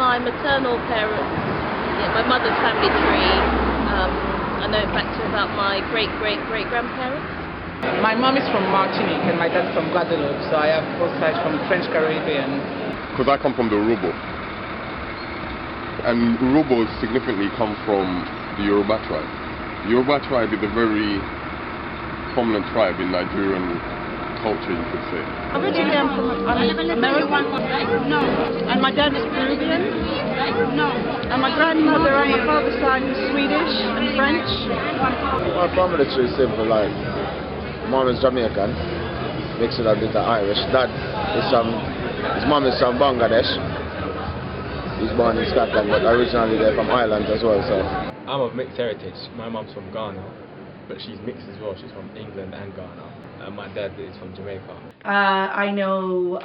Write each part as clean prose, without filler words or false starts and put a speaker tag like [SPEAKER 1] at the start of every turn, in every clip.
[SPEAKER 1] my maternal parents, yeah, my mother's family tree, I know back to about my great-great-great-grandparents.
[SPEAKER 2] My mom is from Martinique and my dad's from Guadeloupe, so I have both sides from French Caribbean.
[SPEAKER 3] Because I come from the Urobo. And Urobos significantly come from the Yoruba tribe. The Yoruba tribe is a very prominent tribe in Nigerian culture, you could say.
[SPEAKER 4] Originally I'm from American, and my dad is Peruvian, and my grandmother on my father's side was Swedish and French.
[SPEAKER 5] My family tree is simple, like mom is Jamaican, mixed with a bit of Irish. Dad is his mom is from Bangladesh. He's born in Scotland, but originally they're from Ireland as well. So
[SPEAKER 6] I'm of mixed heritage. My mom's from Ghana, but she's mixed as well. She's from England and Ghana. And my dad is from Jamaica.
[SPEAKER 7] I know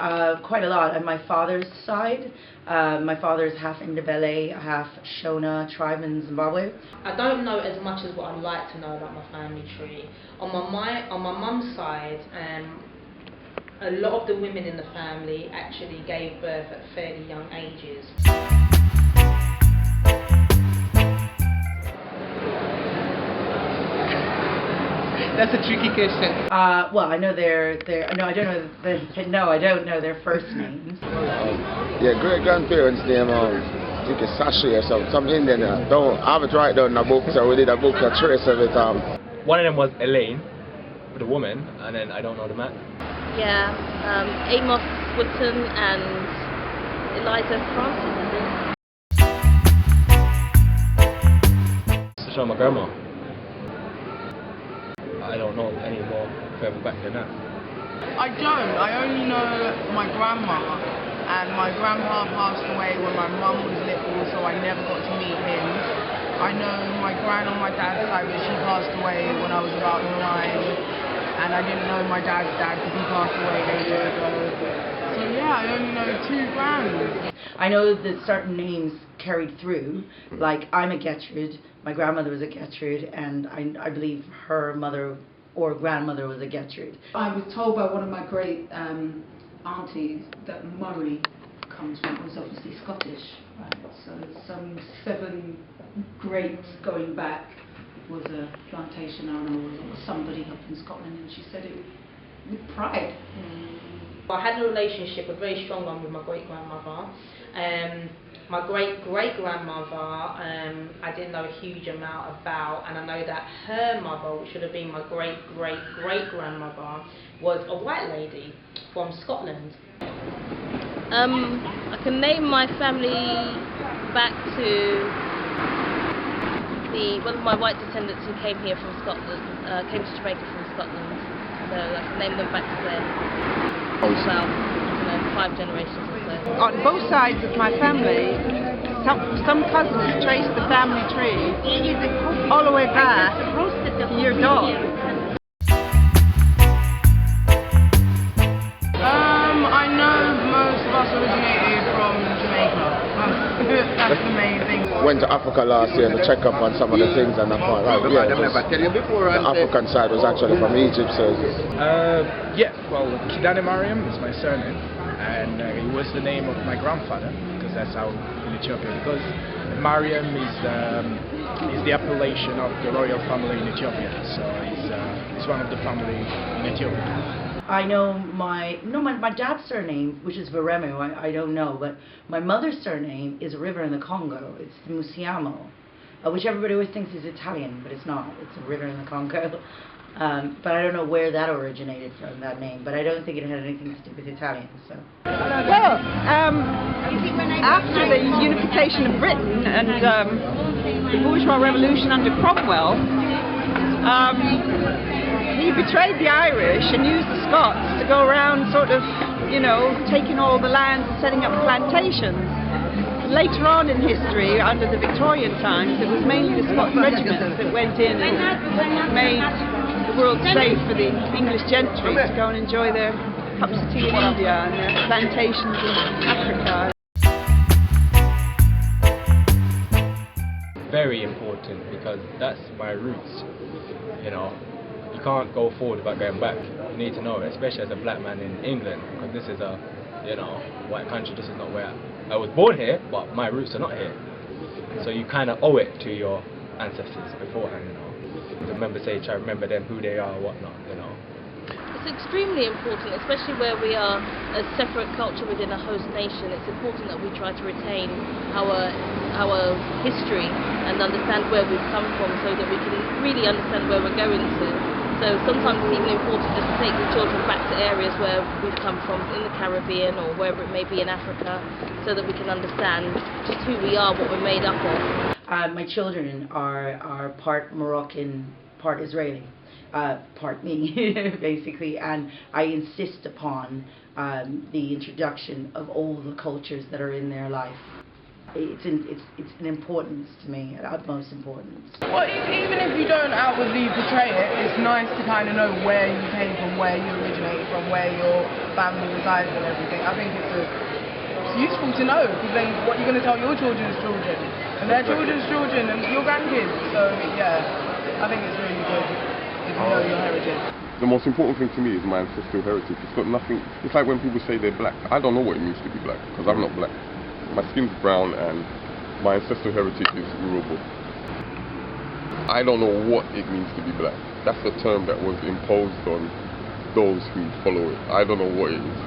[SPEAKER 7] quite a lot on my father's side. My father is half Ndebele, half Shona tribe in Zimbabwe.
[SPEAKER 8] I don't know as much as what I'd like to know about my family tree. On my mum's side, a lot of the women in the family actually gave birth at fairly young ages.
[SPEAKER 2] That's a tricky question.
[SPEAKER 7] Well, I know I don't know their first names.
[SPEAKER 5] yeah, great grandparents name I think it's Sashi or some Indian. Don't have it right down in a book, so we did a book that trace of it.
[SPEAKER 6] One of them was Elaine, the woman, and then I don't know the man.
[SPEAKER 1] Yeah, Amos Wootton and Eliza Francis, I think.
[SPEAKER 6] To show my grandma. I don't know any more further back than that.
[SPEAKER 2] I don't. I only know my grandma, and my grandpa passed away when my mum was little, so I never got to meet him. I know my gran on my dad's side, but she passed away when I was about 9, and I didn't know my dad's dad because he passed away ages ago. So yeah, I only know 2 grands.
[SPEAKER 7] I know that certain names carried through, like I'm a Gertrude, my grandmother was a Gertrude, and I believe her mother or grandmother was a Gertrude.
[SPEAKER 9] I was told by one of my great aunties that Murray comes from, was obviously Scottish, right? So some 7 greats going back was a plantation owner or somebody up in Scotland, and she said it with pride.
[SPEAKER 8] I had a relationship, a very strong one, with my great-grandmother. My great-great-grandmother, I didn't know a huge amount about, and I know that her mother, which should have been my great-great-great-grandmother, was a white lady from Scotland.
[SPEAKER 1] I can name my family back to one of my white descendants who came here from Scotland, came to Jamaica from Scotland, so I can name them back to there. Well, 5 generations or so.
[SPEAKER 4] On both sides of my family, some cousins trace the family tree all the way back to your dog.
[SPEAKER 2] I know most of us originated from Jamaica. That's the main thing.
[SPEAKER 5] Went to Africa last year to check up on some of the things, and I thought, right, yeah, the African side was actually from Egypt. So
[SPEAKER 10] yeah, well, Kidane Mariam is my surname, and it was the name of my grandfather, because that's how in Ethiopia, because Mariam is the appellation of the royal family in Ethiopia, so it's one of the family in Ethiopia.
[SPEAKER 7] I know my dad's surname, which is Veremu, I don't know, but my mother's surname is a river in the Congo. It's Musiamo, which everybody always thinks is Italian, but it's not. It's a river in the Congo. But I don't know where that originated from, that name, but I don't think it had anything to do with Italian. So.
[SPEAKER 4] Well, after the unification of Britain and the bourgeois revolution under Cromwell, he betrayed the Irish and used the Scots to go around sort of, taking all the lands and setting up plantations. Later on in history, under the Victorian times, it was mainly the Scots regiment that went in and made the world safe for the English gentry to go and enjoy their cups of tea in India and their plantations in Africa.
[SPEAKER 6] Very important, because that's my roots, You can't go forward without going back. You need to know it, especially as a black man in England, because this is a you know, white country, this is not where I was born here, but my roots are not here. So you kind of owe it to your ancestors beforehand, you know. Try to remember them, who they are, whatnot, you know.
[SPEAKER 1] It's extremely important, especially where we are a separate culture within a host nation. It's important that we try to retain our history and understand where we've come from, so that we can really understand where we're going to. So sometimes it's even important just to take the children back to areas where we've come from, in the Caribbean or wherever it may be in Africa, so that we can understand just who we are, what we're made up of.
[SPEAKER 7] My children are part Moroccan, part Israeli, part me, basically, and I insist upon the introduction of all the cultures that are in their life. It's an importance to me, an utmost importance.
[SPEAKER 2] Well, even if you don't outwardly portray it, it's nice to kind of know where you came from, where you originated from, where your family resides and everything. I think it's useful to know, because what you're going to tell your children's children, and their children's children, and your grandkids. So yeah, I think it's really good if you know your heritage.
[SPEAKER 3] The most important thing to me is my ancestral heritage. It's got nothing. It's like when people say they're black. I don't know what it means to be black, because I'm not black. My skin's brown and my ancestral heritage is Yoruba. I don't know what it means to be black. That's a term that was imposed on those who follow it. I don't know what it is.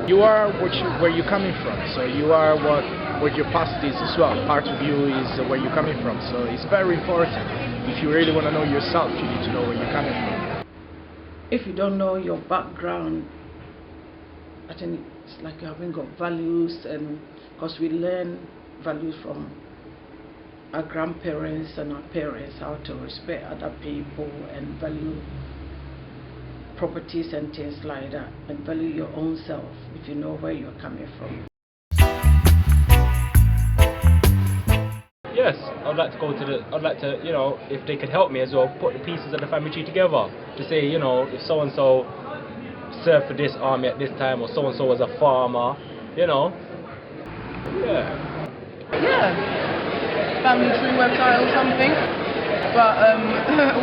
[SPEAKER 10] You are where you're coming from, so you are what your past is as well. Part of you is where you're coming from, so it's very important. If you really want to know yourself, you need to know where you're coming from.
[SPEAKER 11] If you don't know your background, I think it's like you haven't got values, and because we learn values from our grandparents and our parents, how to respect other people and value properties and things like that, and value your own self if you know where you're coming from.
[SPEAKER 6] Yes, I'd like to, you know, if they could help me as well, put the pieces of the family tree together to say, you know, if so and so served for this army at this time, or so and so was a farmer, you know.
[SPEAKER 2] Yeah, family tree website or something, but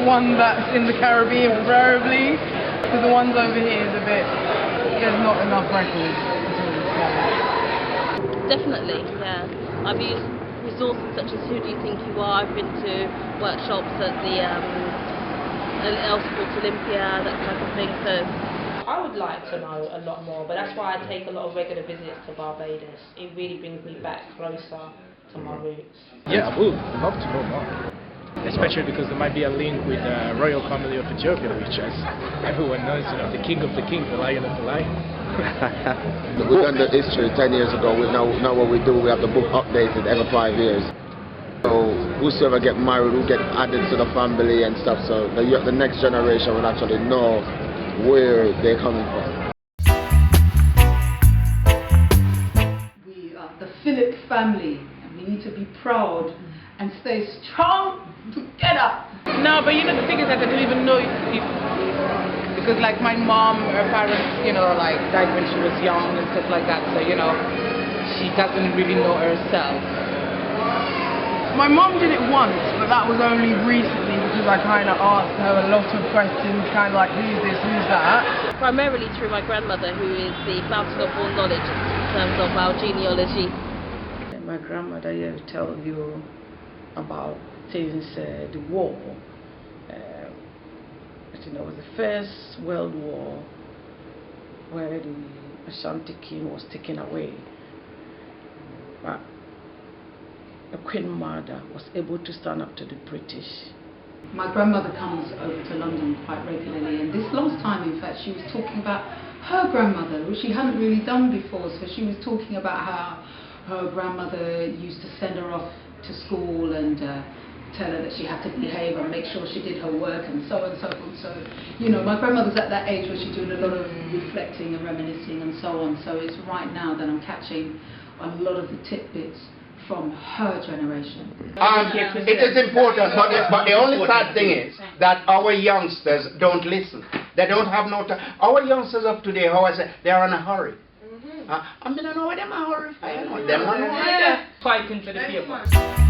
[SPEAKER 2] one that's in the Caribbean preferably, because the ones over here is a bit, there's not enough records at all.
[SPEAKER 1] Definitely, yeah. I've used resources such as Who Do You Think You Are. I've been to workshops at the El Sports Olympia, that type of thing. So
[SPEAKER 8] I would like to know a lot more, but that's why I take a lot of regular visits to Barbados. It really brings me back closer to my roots.
[SPEAKER 10] Yeah, I would love to know more. Especially because there might be a link with the royal family of Ethiopia, which, as everyone knows, you know, the king of the king, the lion of the lion.
[SPEAKER 5] We've done the history 10 years ago. Now what we do, we have the book updated every 5 years. So whosoever get married, who get added to the family and stuff, so the next generation will actually know where they're coming from.
[SPEAKER 9] We are the Philip family, and we need to be proud and stay strong together.
[SPEAKER 2] No, but you know, the thing is that I don't even know if because like my mom, her parents, you know, like died when she was young and stuff like that, so you know, she doesn't really know herself. My mom did it once, but that was only recently because I kind of asked her a lot of questions, kind of like, who's this, who's that?
[SPEAKER 1] primarily through my grandmother, who is the fountain of all knowledge in terms of our genealogy.
[SPEAKER 11] My grandmother here will tell you about things, the war. I think that was the First World War, where the Ashanti king was taken away. But the Queen Mother was able to stand up to the British.
[SPEAKER 9] My grandmother comes over to London quite regularly, and this last time, in fact, she was talking about her grandmother, which she hadn't really done before. So she was talking about how her grandmother used to send her off to school and tell her that she had to behave and make sure she did her work and so on and so forth. So, you know, my grandmother's at that age where she's doing a lot of reflecting and reminiscing and so on. So it's right now that I'm catching a lot of the tidbits from her generation.
[SPEAKER 12] It is important, but the only sad thing is that our youngsters don't listen. They don't have no time. Our youngsters of today, how I say, they are in a hurry. I mean, I know what them are hurry. I know them.
[SPEAKER 2] Fighting for the people.